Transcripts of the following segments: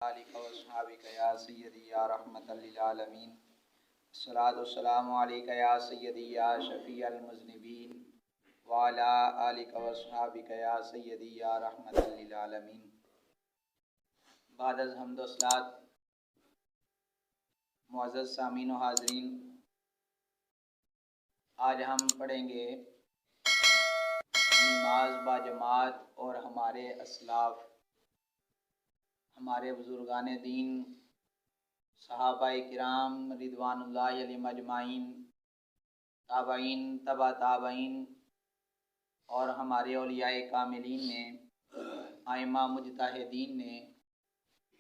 آلک و اصحابک یا سیدی یا رحمت للعالمین الصلاۃ والسلام علیک یا سیدی یا شفیع المذنبین وعلی آلک و اصحابک یا سیدی یا رحمت للعالمین۔ بعد از حمد و صلات، معزز سامعین و حاضرین، آج ہم پڑھیں گے نماز با جماعت اور ہمارے اسلاف، ہمارے بزرگان دین، صحابہ کرام رضوان اللہ علیہم اجمعین، تابعین، تبع تابعین اور ہمارے اولیاء کاملین نے، ائمہ مجتہدین نے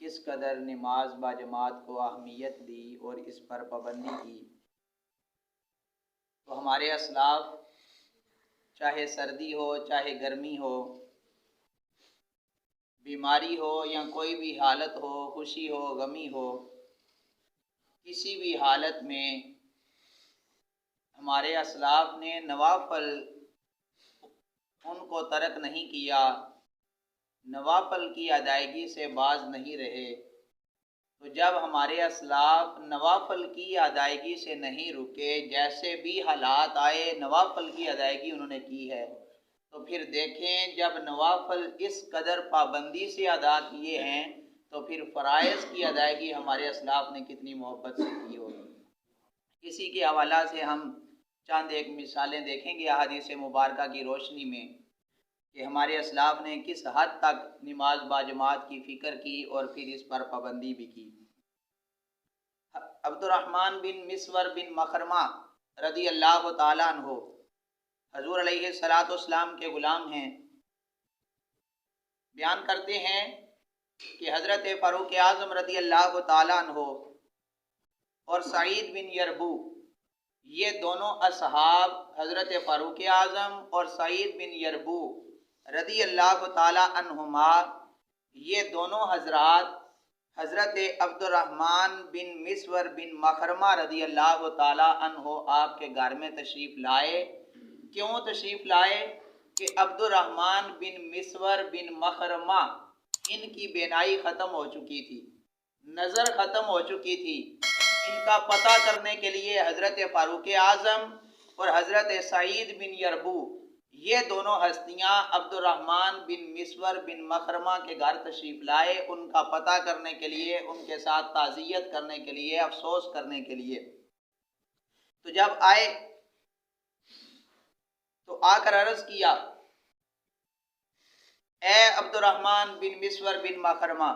کس قدر نماز با جماعت کو اہمیت دی اور اس پر پابندی کی۔ تو ہمارے اسلاف چاہے سردی ہو چاہے گرمی ہو، بیماری ہو یا کوئی بھی حالت ہو، خوشی ہو غمی ہو، کسی بھی حالت میں ہمارے اسلاف نے نوافل ان کو ترک نہیں کیا، نوافل کی ادائیگی سے باز نہیں رہے۔ تو جب ہمارے اسلاف نوافل کی ادائیگی سے نہیں رکے، جیسے بھی حالات آئے نوافل کی ادائیگی انہوں نے کی ہے، تو پھر دیکھیں جب نوافل اس قدر پابندی سے ادا کیے ہیں تو پھر فرائض کی ادائیگی ہمارے اسلاف نے کتنی محبت سے کی ہوگی۔ اسی کے حوالہ سے ہم چند ایک مثالیں دیکھیں گے احادیث مبارکہ کی روشنی میں کہ ہمارے اسلاف نے کس حد تک نماز با جماعت کی فکر کی اور پھر اس پر پابندی بھی کی۔ عبد الرحمن بن مسور بن مخرمہ رضی اللہ تعالیٰ عنہ حضور علیہ الصلاۃ والسلام کے غلام ہیں۔ بیان کرتے ہیں کہ حضرت فاروق اعظم رضی اللہ تعالیٰ عنہ اور سعید بن یربو، یہ دونوں اصحاب حضرت فاروق اعظم اور سعید بن یربو رضی اللہ تعالیٰ عنہما، یہ دونوں حضرات حضرت عبد الرحمن بن مسور بن مخرمہ رضی اللہ تعالیٰ عنہ آپ کے گھر میں تشریف لائے۔ کیوں تشریف لائے؟ کہ عبد الرحمن بن مسور بن مخرمہ ان کی بینائی ختم ہو چکی تھی، نظر ختم ہو چکی تھی۔ ان کا پتہ کرنے کے لیے حضرت فاروق اعظم اور حضرت سعید بن یربو، یہ دونوں ہستیاں عبد الرحمن بن مسور بن مخرمہ کے گھر تشریف لائے، ان کا پتہ کرنے کے لیے، ان کے ساتھ تعزیت کرنے کے لیے، افسوس کرنے کے لیے۔ تو جب آئے تو آ کر عرض کیا، اے عبد الرحمن بن مسور بن مخرمہ،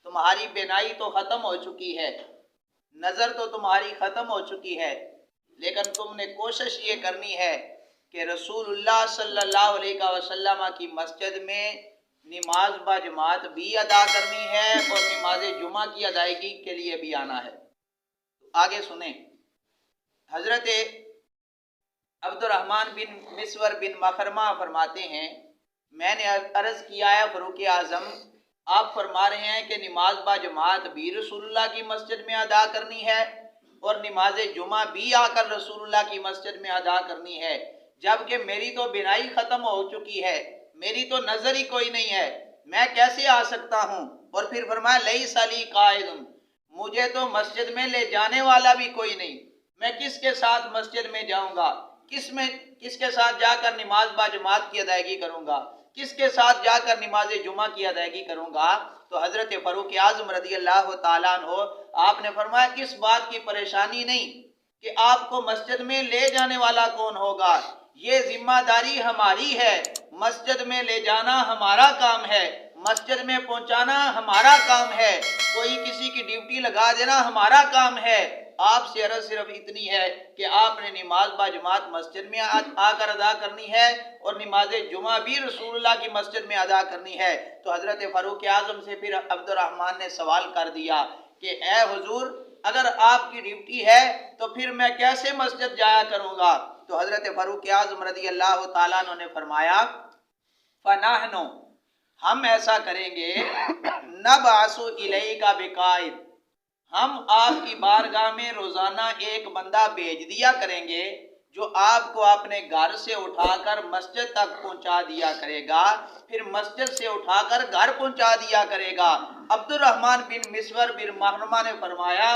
تمہاری بینائی تو ختم ہو چکی ہے، نظر تو تمہاری ختم ہو چکی ہے، لیکن تم نے کوشش یہ کرنی ہے کہ رسول اللہ صلی اللہ علیہ وسلم کی مسجد میں نماز با جماعت بھی ادا کرنی ہے اور نماز جمعہ کی ادائیگی کے لیے بھی آنا ہے۔ آگے سنیں، حضرت عبد الرحمن بن مسور بن مخرمہ فرماتے ہیں، میں نے عرض کیا ہے فاروق اعظم، آپ فرما رہے ہیں کہ نماز با جماعت بھی رسول اللہ کی مسجد میں ادا کرنی ہے اور نماز جمعہ بھی آ کر رسول اللہ کی مسجد میں ادا کرنی ہے، جبکہ میری تو بینائی ختم ہو چکی ہے، میری تو نظر ہی کوئی نہیں ہے، میں کیسے آ سکتا ہوں؟ اور پھر فرمایا لیس لی قائد، مجھے تو مسجد میں لے جانے والا بھی کوئی نہیں، میں کس کے ساتھ مسجد میں جاؤں گا؟ کس کے ساتھ جا کر نماز با جماعت کی ادائیگی کروں گا؟ کس کے ساتھ جا کر نماز جمعہ کی ادائیگی کروں گا؟ تو حضرت فاروق اعظم رضی اللہ تعالیٰ عنہ آپ نے فرمایا کس بات کی پریشانی نہیں کہ آپ کو مسجد میں لے جانے والا کون ہوگا، یہ ذمہ داری ہماری ہے، مسجد میں لے جانا ہمارا کام ہے، مسجد میں پہنچانا ہمارا کام ہے، کوئی کسی کی ڈیوٹی لگا دینا ہمارا کام ہے۔ آپ سے عرض صرف اتنی ہے کہ آپ نے نماز با جماعت مسجد میں آ کر ادا کرنی ہے اور نماز جمعہ بھی رسول اللہ کی مسجد میں ادا کرنی ہے۔ تو حضرت فاروق اعظم سے پھر عبد الرحمن نے سوال کر دیا کہ اے حضور، اگر آپ کی ڈیوٹی ہے تو پھر میں کیسے مسجد جایا کروں گا؟ تو حضرت فاروق اعظم رضی اللہ تعالیٰ عنہ نے فرمایا فَنَحْنُ، ہم ایسا کریں گے، نَبْعَثُ إِلَيْكَ بِقَائِدٍ، ہم آپ کی بارگاہ میں روزانہ ایک بندہ بھیج دیا کریں گے جو آپ کو اپنے گھر سے اٹھا کر مسجد تک پہنچا دیا کرے گا، پھر مسجد سے اٹھا کر گھر پہنچا دیا کرے گا۔ عبد الرحمن بن مسور بن مخرمہ نے فرمایا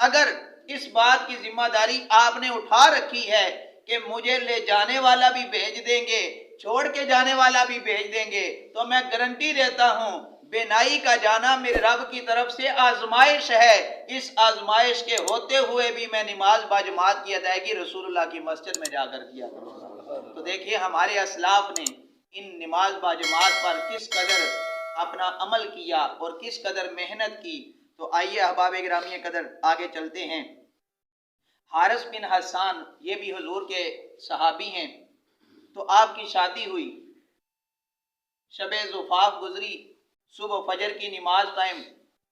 اگر اس بات کی ذمہ داری آپ نے اٹھا رکھی ہے کہ مجھے لے جانے والا بھی بھیج دیں گے، چھوڑ کے جانے والا بھی بھیج دیں گے، تو میں گارنٹی دیتا ہوں بینائی کا جانا میرے رب کی طرف سے آزمائش ہے، اس آزمائش کے ہوتے ہوئے بھی میں نماز باجماعت کی ادائیگی رسول اللہ کی مسجد میں جا کر کیا کروں گا۔ تو دیکھیے ہمارے اسلاف نے ان نماز باجماعت پر کس قدر اپنا عمل کیا اور کس قدر محنت کی۔ تو آئیے احباب گرامی قدر آگے چلتے ہیں۔ حارث بن حسان یہ بھی حضور کے صحابی ہیں۔ تو آپ کی شادی ہوئی، شب زفاف گزری، صبح فجر کی نماز ٹائم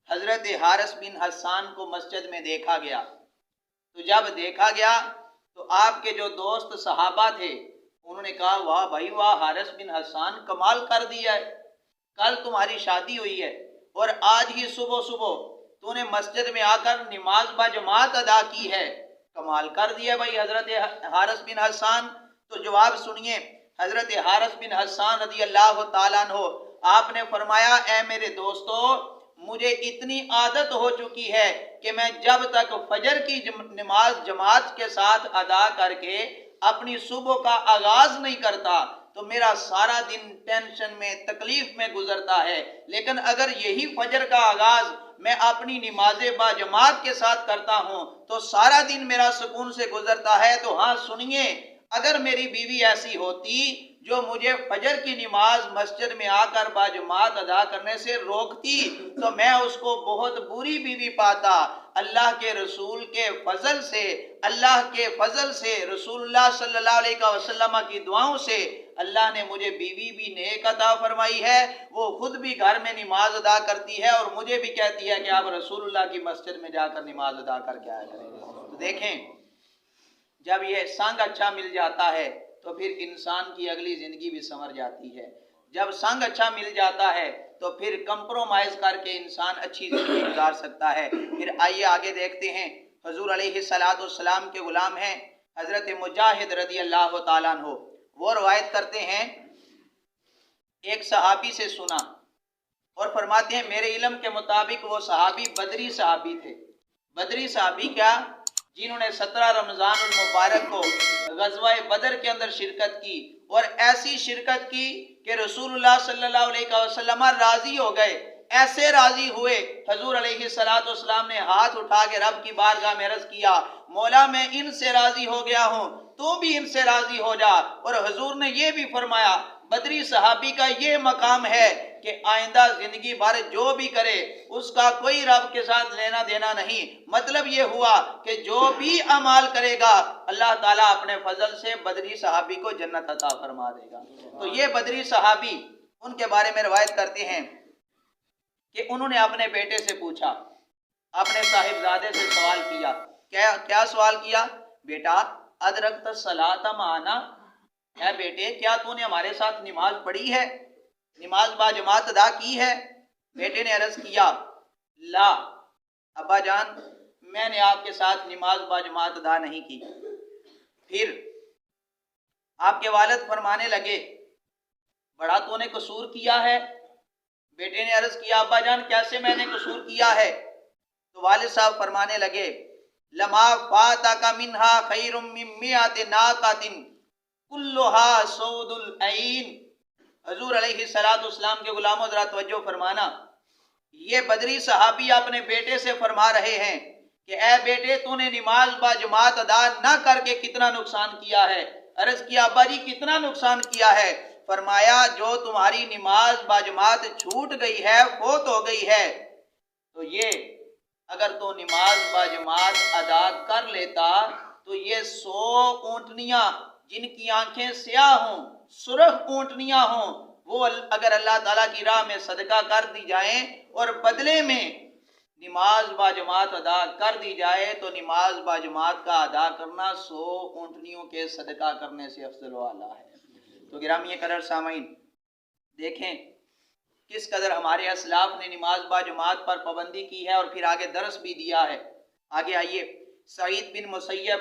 حضرت حارث بن حسان کو مسجد میں دیکھا گیا۔ تو جب دیکھا گیا تو آپ کے جو دوست صحابہ تھے انہوں نے کہا واہ بھائی واہ، حارث بن حسان کمال کر دیا ہے، کل تمہاری شادی ہوئی ہے اور آج ہی صبح صبح تو نے مسجد میں آ کر نماز باجماعت ادا کی ہے، کمال کر دیا بھائی حضرت حارث بن حسان۔ تو جواب سنیے، حضرت حارث بن حسان رضی اللہ تعالیٰ عنہ آپ نے فرمایا اے میرے دوستو، مجھے اتنی عادت ہو چکی ہے کہ میں جب تک فجر کی نماز جماعت کے ساتھ ادا کر کے اپنی صبح کا آغاز نہیں کرتا تو میرا سارا دن ٹینشن میں تکلیف میں گزرتا ہے، لیکن اگر یہی فجر کا آغاز میں اپنی نماز باجماعت کے ساتھ کرتا ہوں تو سارا دن میرا سکون سے گزرتا ہے۔ تو ہاں سنیے، اگر میری بیوی ایسی ہوتی جو مجھے فجر کی نماز مسجد میں آ کر باجماعت ادا کرنے سے روکتی تو میں اس کو بہت بری بیوی پاتا۔ اللہ کے رسول کے فضل سے، اللہ کے فضل سے، رسول اللہ صلی اللہ علیہ وسلم کی دعاؤں سے اللہ نے مجھے بیوی بھی نیک عطا فرمائی ہے، وہ خود بھی گھر میں نماز ادا کرتی ہے اور مجھے بھی کہتی ہے کہ آپ رسول اللہ کی مسجد میں جا کر نماز ادا کر کے آیا کریں۔ تو دیکھیں جب یہ سنگ اچھا مل جاتا ہے تو پھر انسان کی اگلی زندگی بھی سنور جاتی ہے۔ جب سنگ اچھا مل جاتا ہے تو پھر کمپرومائز کر کے انسان اچھی زندگی گزار سکتا ہے۔ پھر آئیے آگے دیکھتے ہیں، حضور علیہ السلام کے غلام ہیں حضرت مجاہد رضی اللہ تعالیٰ عنہ، وہ روایت کرتے ہیں ایک صحابی سے سنا اور فرماتے ہیں میرے علم کے مطابق وہ صحابی بدری صحابی تھے۔ بدری صحابی کیا؟ جنہوں نے 17 رمضان المبارک کو غزوہ بدر کے اندر شرکت کی اور ایسی شرکت کی کہ رسول اللہ صلی اللہ علیہ وسلم راضی ہو گئے، ایسے راضی ہوئے حضور علیہ السلام نے ہاتھ اٹھا کے رب کی بارگاہ میں عرض کیا مولا میں ان سے راضی ہو گیا ہوں، تو بھی ان سے راضی ہو جا۔ اور حضور نے یہ بھی فرمایا بدری صحابی کا یہ مقام ہے کہ آئندہ زندگی بھر جو بھی کرے اس کا کوئی رب کے ساتھ لینا دینا نہیں۔ مطلب یہ ہوا کہ جو بھی اعمال کرے گا اللہ تعالیٰ اپنے فضل سے بدری صحابی کو جنت عطا فرما دے گا۔ تو یہ بدری صحابی، ان کے بارے میں روایت کرتے ہیں کہ انہوں نے اپنے بیٹے سے پوچھا، اپنے صاحبزادے سے سوال کیا، کیا سوال کیا؟ بیٹا ادرکت الصلاۃ معنا، اے بیٹے کیا تو نے ہمارے ساتھ نماز پڑھی ہے، نماز باجماعت ادا کی ہے؟ بیٹے نے عرض کیا لا ابا جان، میں نے آپ کے ساتھ نماز باجماعت ادا نہیں کی۔ پھر آپ کے والد فرمانے لگے بڑا تو نے قصور کیا ہے۔ بیٹے نے عرض کیا ابا جان کیسے میں نے قصور کیا ہے؟ تو والد صاحب فرمانے لگے لما فاتک منہا خیر من مئات ناقۃ کلھا سود العین۔ حضور علیہ السلام کے غلاموں ذرا توجہ فرمانا، یہ بدری صحابی اپنے بیٹے سے فرما رہے ہیں کہ اے بیٹے تو نے نماز باجماعت ادا نہ کر کے کتنا نقصان کیا ہے۔ عرض کیا ابا جی کتنا نقصان کیا ہے؟ فرمایا جو تمہاری نماز باجماعت چھوٹ گئی ہے، فوت ہو گئی ہے، تو یہ اگر تو نماز باجماعت ادا کر لیتا تو یہ 100 اونٹنیاں جن کی آنکھیں سیاہ ہوں، سرخ اونٹنیاں ہوں، وہ اگر اللہ تعالیٰ کی راہ میں صدقہ کر دی جائیں اور بدلے میں نماز باجماعت ادا کر دی جائے تو نماز باجماعت کا ادا کرنا 100 اونٹنیوں کے صدقہ کرنے سے افضل و اعلیٰ ہے۔ تو گرامی قدر سامعین دیکھیں کس قدر ہمارے اسلاف نے نماز باجماعت پر پابندی کی ہے اور پھر آگے درس بھی دیا ہے۔ آگے آئیے، سعید بن مسیب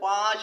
5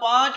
5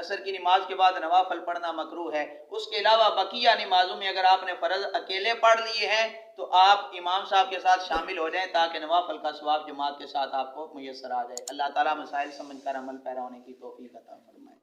عصر کی نماز کے بعد نوافل پڑھنا مکروہ ہے۔ اس کے علاوہ بقیہ نمازوں میں اگر آپ نے فرض اکیلے پڑھ لیے ہیں تو آپ امام صاحب کے ساتھ شامل ہو جائیں تاکہ نوافل کا ثواب جماعت کے ساتھ آپ کو میسر آ جائے۔ اللہ تعالیٰ مسائل سمجھ کر عمل پیرا ہونے کی توفیق عطا فرمائے۔